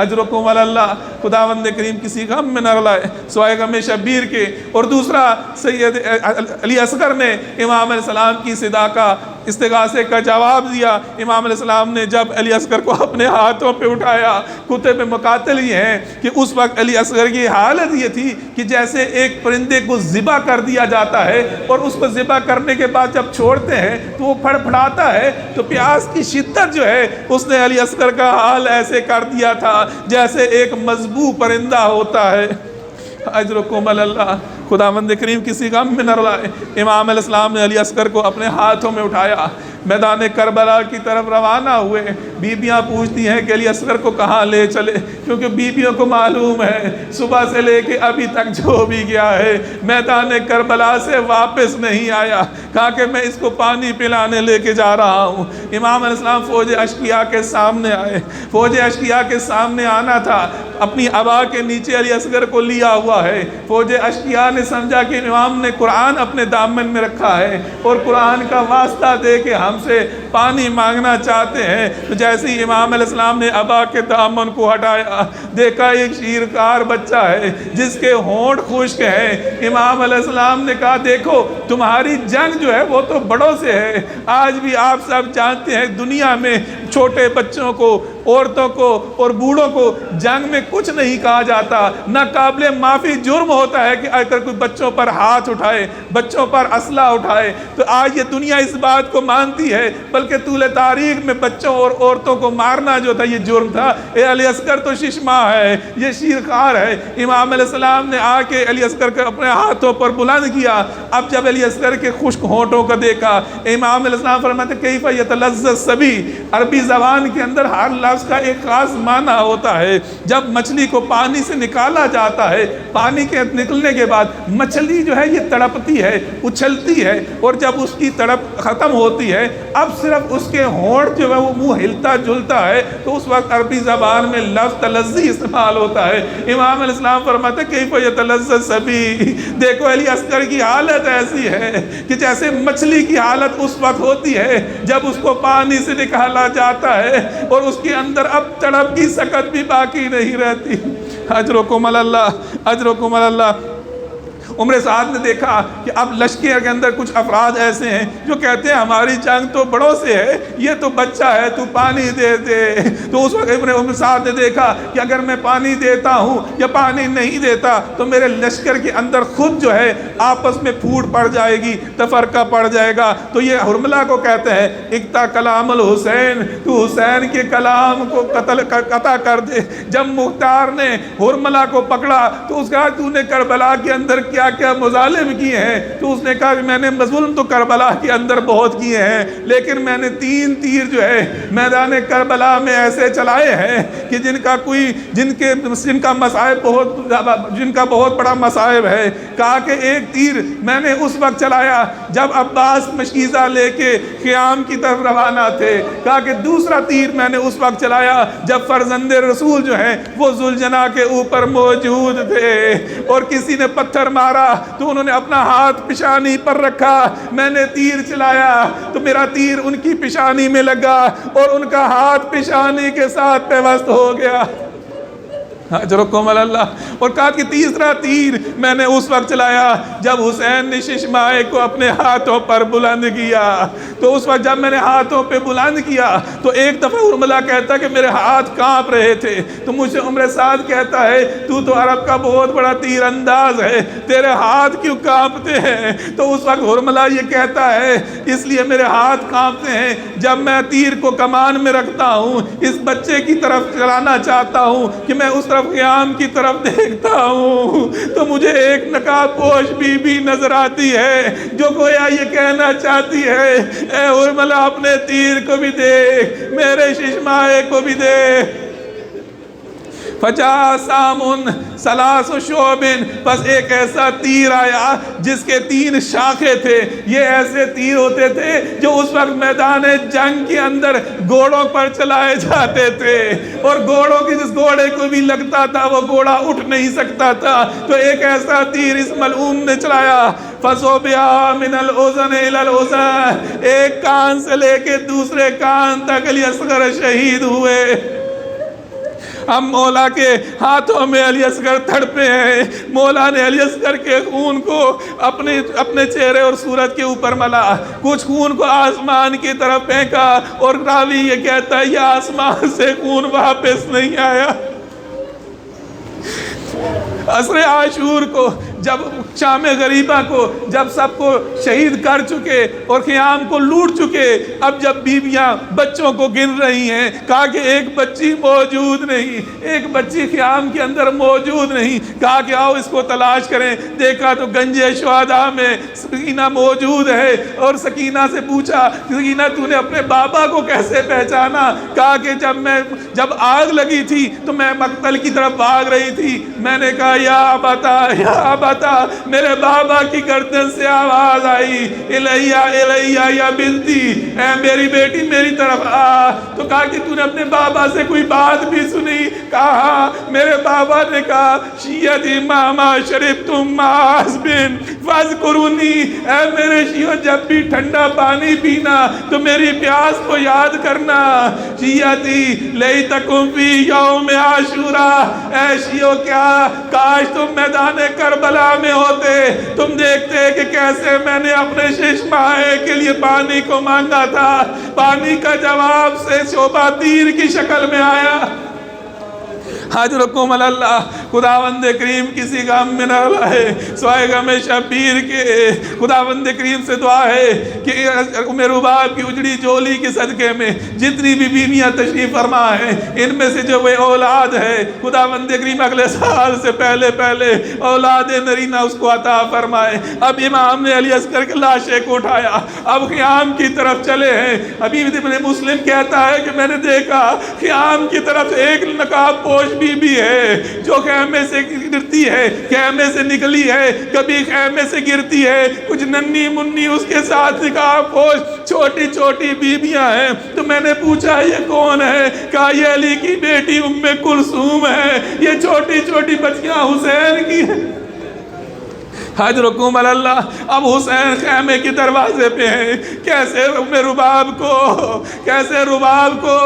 Speaker 1: اجرکم علی اللہ، خداوند کریم کسی غم میں نہ رلائے سوائے غم شبیر کے۔ اور دوسرا سید علی اصغر نے امام علیہ السلام کی صدا کا استغاثے کا جواب دیا۔ امام علیہ السلام نے جب علی اصغر کو اپنے ہاتھوں پہ اٹھایا، کتب مقاتل یہ ہیں کہ اس وقت علی اصغر کی حالت یہ تھی کہ جیسے ایک پرندے کو ذبح کر دیا جاتا ہے اور اس کو ذبح کرنے کے بعد جب چھوڑتے ہیں تو وہ پھڑ پھڑاتا ہے، تو پیاس کی شدت جو ہے اس نے علی اصغر کا حال ایسے کر دیا تھا جیسے ایک مذبوح پرندہ ہوتا ہے۔ اجرکم علی اللہ، خداوند کریم کسی غم میں نہ رلائے۔ امام علیہ السلام نے علی اصغر کو اپنے ہاتھوں میں اٹھایا، میدان کربلا کی طرف روانہ ہوئے۔ بیبیاں پوچھتی ہیں کہ علی اصغر کو کہاں لے چلے، کیونکہ بیبیوں کو معلوم ہے صبح سے لے کے ابھی تک جو بھی گیا ہے میدان کربلا سے واپس نہیں آیا، کہا کہ میں اس کو پانی پلانے لے کے جا رہا ہوں۔ امام علیہ السلام فوج اشقیاء کے سامنے آئے، فوج اشقیاء کے سامنے آنا تھا، اپنی عبا کے نیچے علی اصغر کو لیا ہوا ہے۔ فوج اشقیاء نے سمجھا کہ امام نے قرآن اپنے دامن میں رکھا ہے اور قرآن کا واسطہ دے کے ہم سے پانی مانگنا چاہتے ہیں، تو جیسے ہی امام علیہ السلام نے ابا کے دامن کو ہٹایا، دیکھا ایک شیرخوار بچہ ہے جس کے ہونٹ خشک ہیں۔ امام علیہ السلام نے کہا دیکھو تمہاری جنگ جو ہے وہ تو بڑوں سے ہے۔ آج بھی آپ سب جانتے ہیں دنیا میں چھوٹے بچوں کو، عورتوں کو اور بوڑھوں کو جنگ میں کچھ نہیں کہا جاتا، نہ قابل معافی جرم ہوتا ہے کہ اگر کوئی بچوں پر ہاتھ اٹھائے، بچوں پر اسلحہ اٹھائے۔ تو آج یہ دنیا اس بات کو مانتی ہے، بلکہ طول تاریخ میں بچوں اور عورتوں کو مارنا جو تھا یہ جرم تھا۔ اے علی اصغر تو ششماں ہے، یہ شیرخوار ہے۔ امام علیہ السلام نے آ کے علی اصغر کو اپنے ہاتھوں پر بلند کیا۔ اب جب علی اصغر کے خشک ہونٹوں کو دیکھا، امام علیہ السلام فرماتے کیف یتلذذ الصبی، عربی زبان کے اندر ہر لفظ کا ایک خاص معنی ہوتا ہے۔ جب مچھلی کو پانی سے نکالا جاتا ہے، پانی کے نکلنے کے بعد مچھلی جو ہے یہ تڑپتی ہے، اچھلتی ہے، اور جب اس کی تڑپ ختم ہوتی ہے اب صرف اس کے ہونٹ جو ہے وہ منہ ہلتا جلتا ہے، تو اس وقت عربی زبان میں لفظ تلذی استعمال ہوتا ہے۔ امام علیہ السلام فرماتے کیف یتلذذ الصبی، دیکھو علی اصغر کی حالت ایسی ہے کہ جیسے مچھلی کی حالت اس وقت ہوتی ہے جب اس کو پانی سے نکالا جاتا ہے اور اس کے اندر اب تڑپ کی سکت بھی باقی نہیں رہتی۔ اجرکم اللہ، اجرکم اللہ۔ عمر سعد نے دیکھا کہ اب لشکر کے اندر کچھ افراد ایسے ہیں جو کہتے ہیں ہماری جنگ تو بڑوں سے ہے، یہ تو بچہ ہے، تو پانی دے دے۔ تو اس وقت عمر سعد نے دیکھا کہ اگر میں پانی دیتا ہوں یا پانی نہیں دیتا تو میرے لشکر کے اندر خود جو ہے آپس میں پھوٹ پڑ جائے گی، تفرقہ پڑ جائے گا۔ تو یہ حرملہ کو کہتے ہیں اقطع کلام الحسین، تو حسین کے کلام کو قطع کر دے۔ جب مختار نے حرملہ کو پکڑا تو اس کا تو نے کربلا کے اندر کیا کیا مظالم کیے ہیں؟ تو اس نے کہا کہ میں نے ظلم تو کربلا کے اندر بہت کیے ہیں، لیکن میں نے 3 تیر جو ہے میدان کربلا میں ایسے چلائے ہیں کہ جن کا مصائب بہت بڑا مصائب ہے۔ کہا کہ ایک تیر میں نے اس وقت چلایا جب عباس مشیزہ لے کے خیام کی طرف روانہ تھے۔ کہا کہ دوسرا تیر میں نے اس وقت چلایا جب فرزند رسول جو ہیں وہ ذوالجناح کے اوپر موجود تھے، اور کسی نے پتھر مارا تو انہوں نے اپنا ہاتھ پیشانی پر رکھا، میں نے تیر چلایا تو میرا تیر ان کی پیشانی میں لگا اور ان کا ہاتھ پیشانی کے ساتھ پیوست ہو گیا۔ اجرکم اللہ۔ اور کہا کہ تیسرا تیر میں نے اس وقت چلایا جب حسین نے ششمائے کو اپنے ہاتھوں پر بلند کیا۔ تو اس وقت جب میں نے ہاتھوں پہ بلند کیا تو ایک دفعہ حرملہ کہتا کہ میرے ہاتھ کانپ رہے تھے، تو مجھے عمر سعد کہتا ہے تو عرب کا بہت بڑا تیر انداز ہے، تیرے ہاتھ کیوں کانپتے ہیں؟ تو اس وقت حرملہ یہ کہتا ہے اس لیے میرے ہاتھ کانپتے ہیں جب میں تیر کو کمان میں رکھتا ہوں، اس بچے کی طرف چلانا چاہتا ہوں کہ میں اس طرف قیام کی طرف دیکھتا ہوں تو مجھے ایک نقاب پوش بی بی نظر آتی ہے جو گویا یہ کہنا چاہتی ہے اے حرملہ اپنے تیر کو بھی دیکھ، میرے ششمائے کو بھی دیکھ۔ فجاء سامن ثلاث شعب، بس ایک ایسا تیر آیا جس کے 3 شاخیں تھے۔ یہ ایسے تیر ہوتے تھے جو اس وقت میدان جنگ کے اندر گھوڑوں پر چلائے جاتے تھے، اور گھوڑوں کی جس گھوڑے کو بھی لگتا تھا وہ گھوڑا اٹھ نہیں سکتا تھا۔ تو ایک ایسا تیر اس ملعون نے چلایا، فَصُبِحَ مِنَ الْأُذُنِ إِلَى الْأُذُنِ، ایک کان سے لے کے دوسرے کان تک علی اصغر شہید ہوئے۔ ہم مولا کے ہاتھوں میں علی اصغر تڑپے ہیں، مولا نے علی اصغر کے خون کو اپنے چہرے اور صورت کے اوپر ملا، کچھ خون کو آسمان کی طرف پھینکا، اور راوی یہ کہتا ہے یہ آسمان سے خون واپس نہیں آیا۔ عصر عاشور کو جب شام غریبہ کو جب سب کو شہید کر چکے اور خیام کو لوٹ چکے، اب جب بیویاں بچوں کو گن رہی ہیں، کہا کہ ایک بچی موجود نہیں، ایک بچی خیام کے اندر موجود نہیں۔ کہا کہ آؤ اس کو تلاش کریں۔ دیکھا تو گنج شہداء میں سکینہ موجود ہے، اور سکینہ سے پوچھا سکینہ تو نے اپنے بابا کو کیسے پہچانا؟ کہا کہ جب آگ لگی تھی تو میں مقتل کی طرف بھاگ رہی تھی، میں نے کہا یا ابتا، میرے بابا کی گردن سے آواز آئی الیہ یا بنتی، اے میری بیٹی میری طرف آ۔ تو کہا کہ تو نے اپنے بابا سے کوئی بات بھی سنی؟ کہا میرے بابا نے کہا شیعتی ماما شربتم معاذ بن فاذکرونی، اے میرے شیعہ جب بھی ٹھنڈا پانی پینا تو میری پیاس کو یاد کرنا۔ شیعتی لیتکم فی یوم عاشوراء، اے شیعہ کیا کاش تم میدان کربلا میں ہوتے، تم دیکھتے کہ کیسے میں نے اپنے ششمائے کے لیے پانی کو مانگا تھا، پانی کا جواب سے شعبہ تیر کی شکل میں آیا۔ حاجرکم اللہ، خداوند کریم کسی غم میں نہ لائے سوائے غم شبیر کے۔ خداوند کریم سے دعا ہے کہ ام رباب کی اجڑی جولی کے صدقے میں جتنی بھی بیویاں تشریف فرما ہیں، ان میں سے جو وہ اولاد ہے خداوند کریم اگلے سال سے پہلے اولاد نرینہ اس کو عطا فرمائے۔ اب امام نے علی اصغر کے لاشے کو اٹھایا، اب خیام کی طرف چلے ہیں۔ حبیب ابن مسلم کہتا ہے کہ میں نے دیکھا خیام کی طرف ایک نقاب پوش بی بی ہے جو خیمے سے گرتی ہے، خیمے سے نکلی ہے، کبھی خیمے سے گرتی ہے، کچھ ننھی منی اس کے ساتھ نقاب پوش چھوٹی چھوٹی بیبیاں ہیں۔ تو میں نے پوچھا یہ کون ہے؟ کہا یہ علی کی بیٹی ام کلثوم ہے، یہ چھوٹی چھوٹی بچیاں حسین کی ہیں۔ حاجرکم اللہ، اب حسین خیمے کے دروازے پہ ہیں، کیسے رباب کو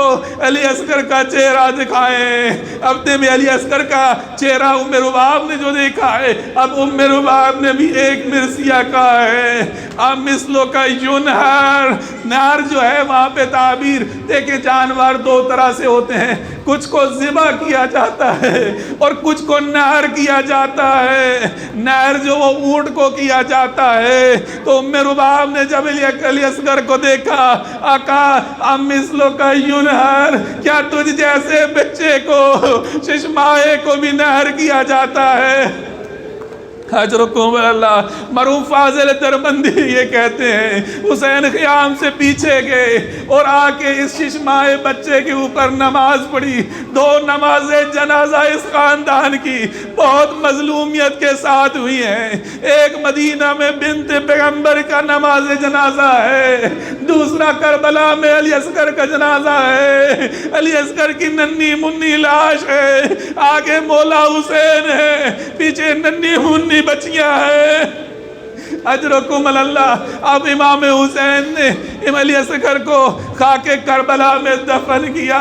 Speaker 1: علی اصغر کا چہرہ دکھائیں۔ اپنے بھی علی اصغر کا چہرہ ام رباب نے جو دیکھا ہے، اب ام رباب نے بھی ایک مرثیہ کہا ہے، اب مثلو کا ینہر، نہر جو ہے وہاں پہ تعبیر دیکھیں جانور دو طرح سے ہوتے ہیں، کچھ کو ذبح کیا جاتا ہے اور کچھ کو نہر کیا جاتا ہے۔ نہر جو وہ اونٹ کو کیا جاتا ہے۔ تو ام رباب نے جب علی اصغر کو دیکھا، آقا ام مثلو کا ینہر، کیا تجھ جیسے بچے کو ششمائے کو بھی نہر کیا جاتا ہے؟ حاجرکم اللہ، مرحوم فاضل دربندی یہ کہتے ہیں حسین خیام سے پیچھے گئے اور آ کے اس ششمائے بچے کے اوپر نماز پڑھی۔ دو نماز جنازہ اس خاندان کی بہت مظلومیت کے ساتھ ہوئی ہیں۔ ایک مدینہ میں بنت پیغمبر کا نماز جنازہ ہے، دوسرا کربلا میں علی اصغر کا جنازہ ہے۔ علی اصغر کی ننھی منی لاش ہے، آگے مولا حسین ہے، پیچھے ننھی منی بچیاں ہیں۔ اجرکم اللہ، اب امام حسین نے علی اصغر کو خاک کربلا میں دفن کیا۔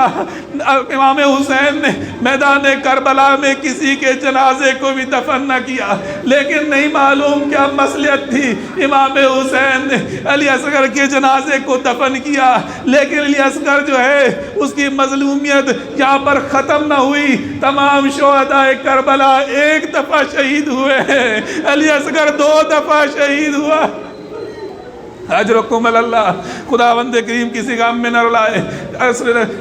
Speaker 1: امام حسین نے میدان کربلا میں کسی کے جنازے کو بھی دفن نہ کیا، لیکن نہیں معلوم کیا مصلحت تھی، امام حسین نے علی اصغر کے جنازے کو دفن کیا۔ لیکن علی اصغر جو ہے اس کی مظلومیت یہاں پر ختم نہ ہوئی، تمام شہداء کربلا ایک دفعہ شہید ہوئے ہیں، علی اصغر دو دفعہ شہید ہوا۔ اجرکم اللہ، خداوند کریم کسی غم میں نہ رلائے۔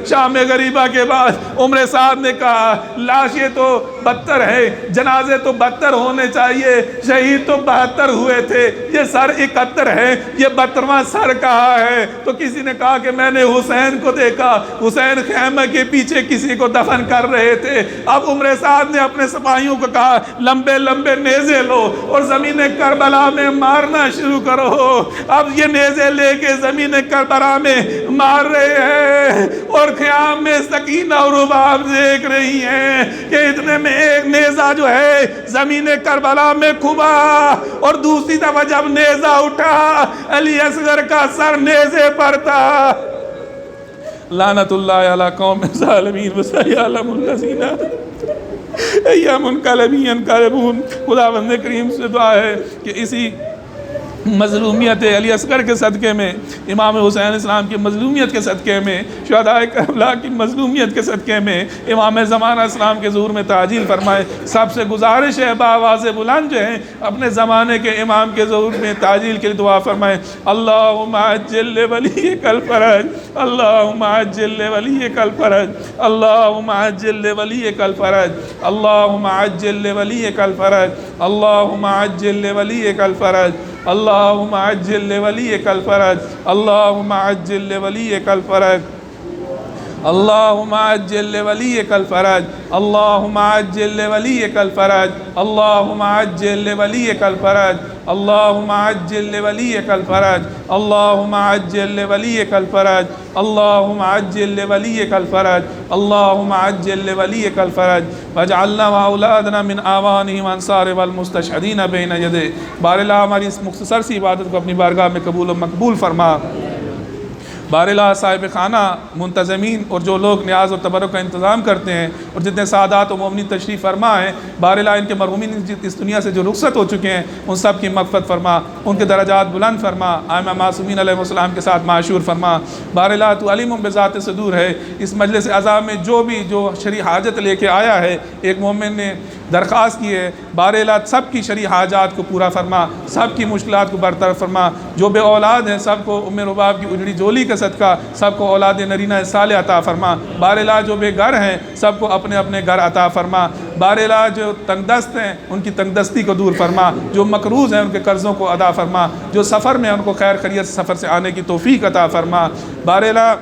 Speaker 1: شام غریبہ کے بعد عمر صاحب نے کہا لاشیں تو بدتر ہے، جنازے تو بدتر ہونے چاہیے، شہید تو 72 ہوئے تھے، یہ سر 71 ہے، یہ 72واں سر کہا ہے۔ تو کسی نے کہا کہ میں نے حسین کو دیکھا، حسین خیمہ کے پیچھے کسی کو دفن کر رہے تھے۔ اب عمر صاحب نے اپنے سپاہیوں کو کہا لمبے لمبے نیزے لو اور زمین کربلا میں مارنا شروع کرو۔ اب یہ نیزے لے کے زمین کربلا میں مار رہے ہیں اور خیام میں سکینہ اور رباب دیکھ رہی ہیں کہ اتنے میں ایک نیزہ جو ہے زمین کربلا میں کھبا اور دوسری دفعہ جب نیزہ اٹھا علی اصغر کا سر نیزے پر تھا۔ لعنت اللہ علی قوم ظالمین وسیعلم الذین ایام انقلبی انقلبون۔ خداوند کریم سے دعا ہے کہ اسی مظلومیت علی اصغر کے صدقے میں، امام حسین اسلام کی مظلومیت کے صدقے میں، شہداء کربلا کی مظلومیت کے صدقے میں امام زمانہ اسلام کے ظہور میں تعجیل فرمائے۔ سب سے گزارش ہے بآواز بلند جو ہیں اپنے زمانے کے امام کے ظہور میں تعجیل کے لیے دعا فرمائے۔ اللہم عجل لولیک الفرج، اللہم عجل لولیک الفرج، اللہم عجل لولیک الفرج، اللہم عجل لولیک الفرج، اللہم عجل لولیک الفرج، اللہم عجل لولیک الفرج، اللہم عجل لولیک الفرج، اللہم عجل لولیک الفرج، اللہم عجل لولیک الفرج، اللہم عجل لولیک الفرج، اللہم عجل لولیک الفرج، اللہم عجل لولیک الفرج، اللہم عجل لولیک الفرج، اللہم عجل لولیک الفرج، واجعلنا واولادنا من آوانہم انصار والمستشہدین بین یدے۔ بار اللہ ہماری اس مختصر سی عبادت کو اپنی بارگاہ میں قبول و مقبول فرما۔ بار اللہ صاحب خانہ، منتظمین اور جو لوگ نیاز و تبرک کا انتظام کرتے ہیں اور جتنے سعادات و مومنین تشریف فرما ہیں، بار اللہ ان کے مرحومین اس دنیا سے جو رخصت ہو چکے ہیں ان سب کی مغفرت فرما، ان کے درجات بلند فرما، آئمہ معصومین علیہ السلام کے ساتھ معاشور فرما۔ بار اللہ تو علیم بذات صدور ہے، اس مجلس اعظام میں جو شرعی حاجت لے کے آیا ہے، ایک مومن نے درخواست کی ہے، بار اللہ سب کی شرعی حاجات کو پورا فرما، سب کی مشکلات کو برطرف فرما۔ جو بے اولاد ہیں سب کو ام رباب کی اجڑی جولی کا صدقہ سب کو اولاد نرینہ صالح عطا فرما۔ بار اللہ جو بے گھر ہیں سب کو اپنے اپنے گھر عطا فرما۔ بار اللہ جو تنگ دست ہیں ان کی تنگ دستی کو دور فرما، جو مقروض ہیں ان کے قرضوں کو ادا فرما، جو سفر میں ان کو خیر خیریت سفر سے آنے کی توفیق عطا فرما۔ بار اللہ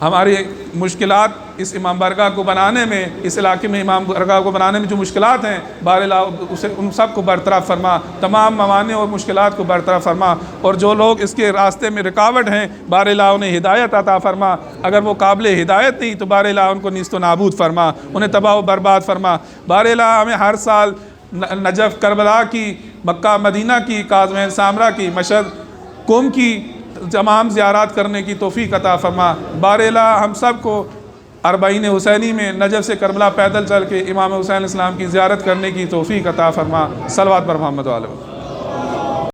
Speaker 1: ہماری مشکلات اس امام بارگاہ کو بنانے میں، اس علاقے میں امام بارگاہ کو بنانے میں جو مشکلات ہیں، بار اللہ اسے ان سب کو برطرف فرما، تمام موانع اور مشکلات کو برطرف فرما، اور جو لوگ اس کے راستے میں رکاوٹ ہیں بار اللہ انہیں ہدایت عطا فرما، اگر وہ قابل ہدایت نہیں تو بار اللہ ان کو نیست و نابود فرما، انہیں تباہ و برباد فرما۔ بار اللہ ہمیں ہر سال نجف، کربلا کی، مکہ مدینہ کی، کاظمین سامرا کی، مشہد قم کی تمام زیارات کرنے کی توفیق عطا فرما۔ بار اللہ ہم سب کو اربعین حسینی میں نجف سے کربلا پیدل چل کے امام حسین علیہ السلام کی زیارت کرنے کی توفیق عطا فرما۔ صلوات بر محمد و آلہ۔